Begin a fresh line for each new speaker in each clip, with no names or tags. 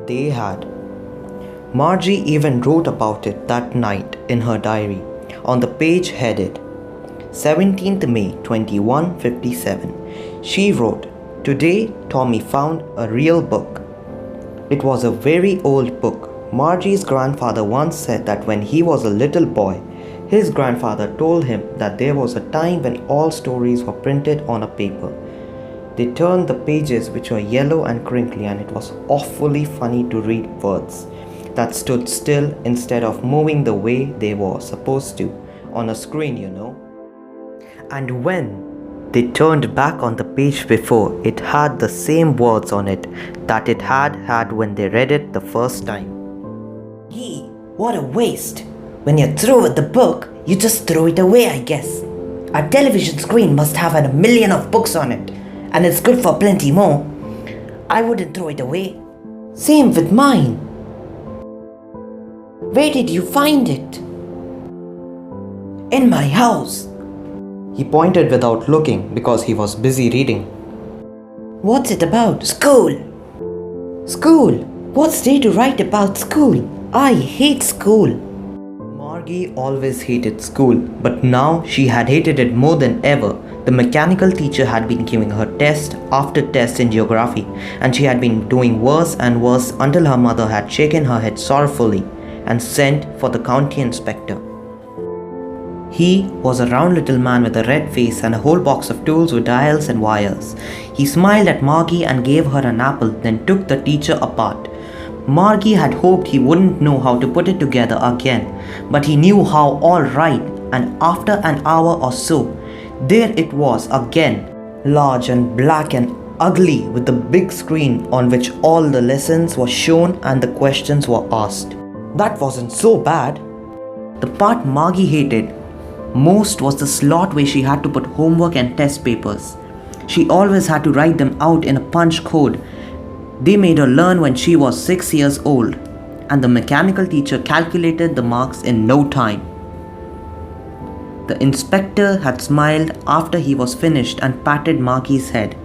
they had. Margie even wrote about it that night in her diary, on the page headed 17th May 2157. She wrote, "Today Tommy found a real book." It was a very old book. Margie's grandfather once said that when he was a little boy, his grandfather told him that there was a time when all stories were printed on a paper. They turned the pages, which were yellow and crinkly, and it was awfully funny to read words that stood still instead of moving the way they were supposed to on a screen, And when they turned back on the page before, it had the same words on it that it had when they read it the first time.
Gee, what a waste. When you're through with the book, you just throw it away, I guess. Our television screen must have had 1,000,000 of books on it, and it's good for plenty more. I wouldn't throw it away. Same with mine. Where did you find it? In my house.
He pointed without looking because he was busy reading.
What's it about? School. School? What's there to write about school? I hate school.
Margie always hated school, but now she had hated it more than ever. The mechanical teacher had been giving her test after test in geography, and she had been doing worse and worse until her mother had shaken her head sorrowfully and sent for the county inspector. He was a round little man with a red face and a whole box of tools with dials and wires. He smiled at Margie and gave her an apple, then took the teacher apart. Margie had hoped he wouldn't know how to put it together again, but he knew how all right, and after an hour or so, there it was again, large and black and ugly, with the big screen on which all the lessons were shown and the questions were asked. That wasn't so bad. The part Margie hated most was the slot where she had to put homework and test papers. She always had to write them out in a punch code. They made her learn when she was 6 years old, and the mechanical teacher calculated the marks in no time. The inspector had smiled after he was finished and patted Margie's head.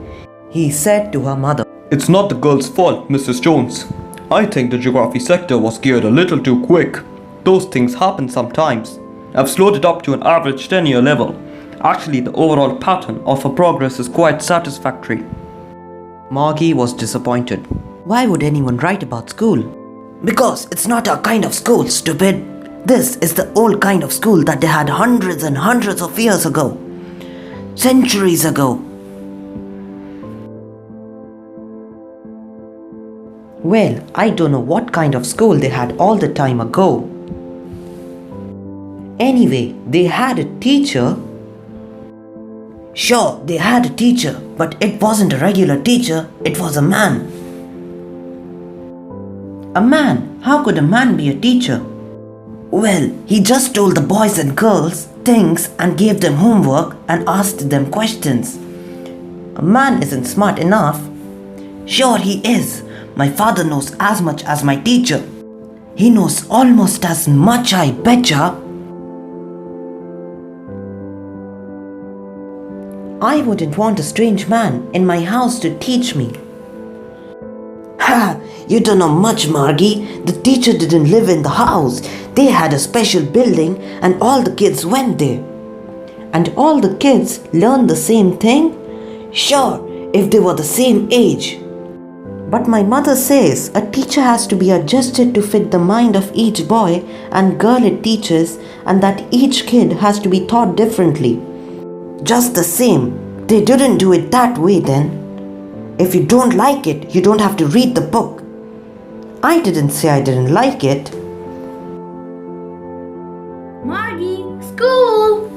He said to her mother,
"It's not the girl's fault, Mrs. Jones. I think the geography sector was geared a little too quick. Those things happen sometimes. I've slowed it up to an average 10-year level. Actually, the overall pattern of her progress is quite satisfactory."
Margie was disappointed.
Why would anyone write about school? Because it's not our kind of school, stupid. This is the old kind of school that they had hundreds and hundreds of years ago. Centuries ago. Well, I don't know what kind of school they had all the time ago. Anyway, they had a teacher. Sure, they had a teacher, but it wasn't a regular teacher, it was a man. A man? How could a man be a teacher? Well, he just told the boys and girls things and gave them homework and asked them questions. A man isn't smart enough. Sure he is. My father knows as much as my teacher. He knows almost as much, I betcha. I wouldn't want a strange man in my house to teach me. Ha! You don't know much, Margie. The teacher didn't live in the house. They had a special building and all the kids went there. And all the kids learned the same thing? Sure, if they were the same age. But my mother says a teacher has to be adjusted to fit the mind of each boy and girl it teaches, and that each kid has to be taught differently. Just the same, they didn't do it that way then. If you don't like it, you don't have to read the book. I didn't say I didn't like it.
Margie, school!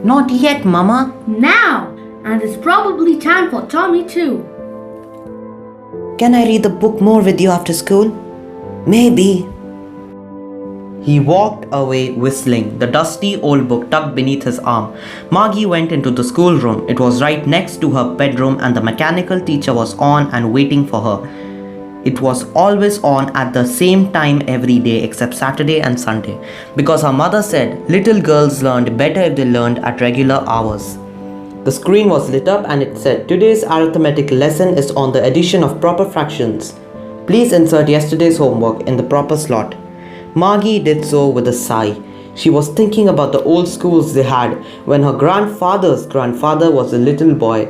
Not yet, Mama.
Now! And it's probably time for Tommy too.
Can I read the book more with you after school? Maybe.
He walked away whistling, the dusty old book tucked beneath his arm. Margie went into the schoolroom. It was right next to her bedroom, and the mechanical teacher was on and waiting for her. It was always on at the same time every day except Saturday and Sunday, because her mother said little girls learned better if they learned at regular hours. The screen was lit up and it said, "Today's arithmetic lesson is on the addition of proper fractions." Please insert yesterday's homework in the proper slot. Margie did so with a sigh. She was thinking about the old schools they had when her grandfather's grandfather was a little boy.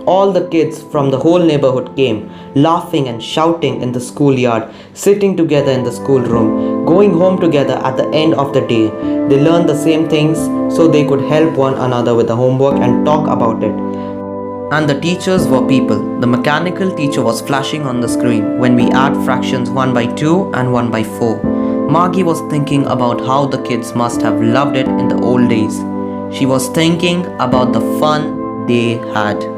All the kids from the whole neighborhood came, laughing and shouting in the schoolyard, sitting together in the schoolroom, going home together at the end of the day. They learned the same things so they could help one another with the homework and talk about it. And the teachers were people. The mechanical teacher was flashing on the screen when we add fractions 1 by 2 and 1 by 4. Margie was thinking about how the kids must have loved it in the old days. She was thinking about the fun they had.